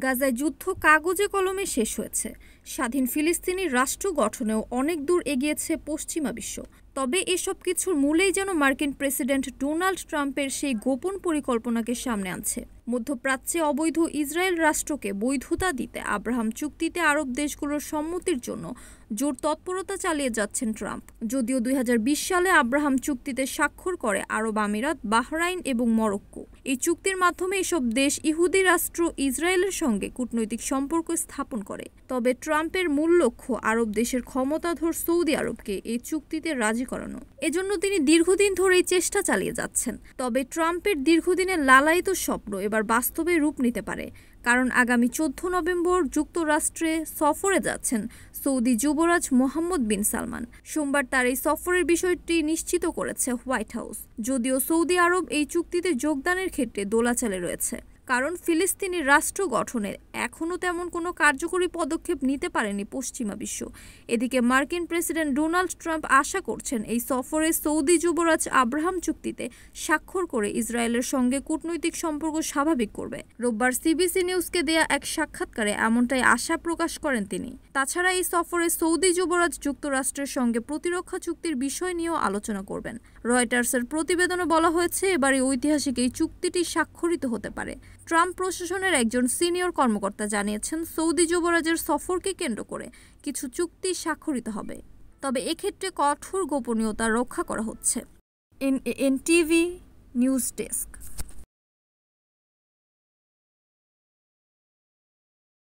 গাজায় যুদ্ধ কাগজে কলমে শেষ হয়েছে। স্বাধীন ফিলিস্তিনি রাষ্ট্র গঠনেও অনেক দূর এগিয়েছে পশ্চিমা বিশ্ব। তবে এসব কিছুর মূলেই যেন মার্কিন প্রেসিডেন্ট ডোনাল্ড ট্রাম্পের সেই গোপন পরিকল্পনাকে সামনে আনছে। মধ্যপ্রাচ্যে অবৈধ ইসরায়েল রাষ্ট্রকে বৈধতা দিতে আব্রাহাম চুক্তিতে আরব দেশগুলোর সম্মতির জন্য জোর তৎপরতা চালিয়ে যাচ্ছেন ট্রাম্প। যদিও ২০২০ সালে আব্রাহাম চুক্তিতে স্বাক্ষর করে আরব আমিরাত, বাহরাইন এবং মরক্কো। এই চুক্তির মাধ্যমে এসব দেশ ইহুদি রাষ্ট্র ইসরায়েলের সঙ্গে কূটনৈতিক সম্পর্ক স্থাপন করে। তবে ট্রাম্পের মূল লক্ষ্য আরব দেশের ক্ষমতাধর সৌদি আরবকে এই চুক্তিতে রাজি করানো। এজন্য তিনি দীর্ঘদিন ধরেই চেষ্টা চালিয়ে যাচ্ছেন। তবে ট্রাম্পের দীর্ঘদিনের লালায়িত স্বপ্ন এবার বাস্তবে রূপ নিতে পারে, কারণ আগামী ১৪ নভেম্বর যুক্তরাষ্ট্রে সফরে যাচ্ছেন সৌদি যুবরাজ মোহাম্মদ বিন সালমান। সোমবার তার এই সফরের বিষয়টি নিশ্চিত করেছে হোয়াইট হাউস। যদিও সৌদি আরব এই চুক্তিতে যোগদানের ক্ষেত্রে দোলাচলে রয়েছে, কারণ ফিলিস্তিনি রাষ্ট্র গঠনে এখনও তেমন কোনো কার্যকরী পদক্ষেপ নিতে পারেনি পশ্চিমা বিশ্ব। এদিকে মার্কিন প্রেসিডেন্ট ডোনাল্ড ট্রাম্প আশা করছেন এই সফরে সৌদি যুবরাজ আব্রাহাম চুক্তিতে স্বাক্ষর করে ইসরায়েলের সঙ্গে কূটনৈতিক সম্পর্ক স্বাভাবিক করবে। রোববার সিবিসি নিউজকে দেয়া এক সাক্ষাৎকারে এমনটাই আশা প্রকাশ করেন তিনি। তাছাড়া এই সফরে সৌদি যুবরাজ যুক্তরাষ্ট্রের সঙ্গে প্রতিরক্ষা চুক্তির বিষয় নিয়েও আলোচনা করবেন। রয়টার্সের প্রতিবেদনে বলা হয়েছে, এবার এই ঐতিহাসিক এই চুক্তিটি স্বাক্ষরিত হতে পারে। ট্রাম্প প্রশাসনের একজন সিনিয়র কর্মকর্তা জানিয়েছেন, সৌদি যুবরাজের সফরকে কেন্দ্র করে কিছু চুক্তি স্বাক্ষরিত হবে, তবে এক্ষেত্রে কঠোর গোপনীয়তা রক্ষা করা হচ্ছে। NAN TV news desk.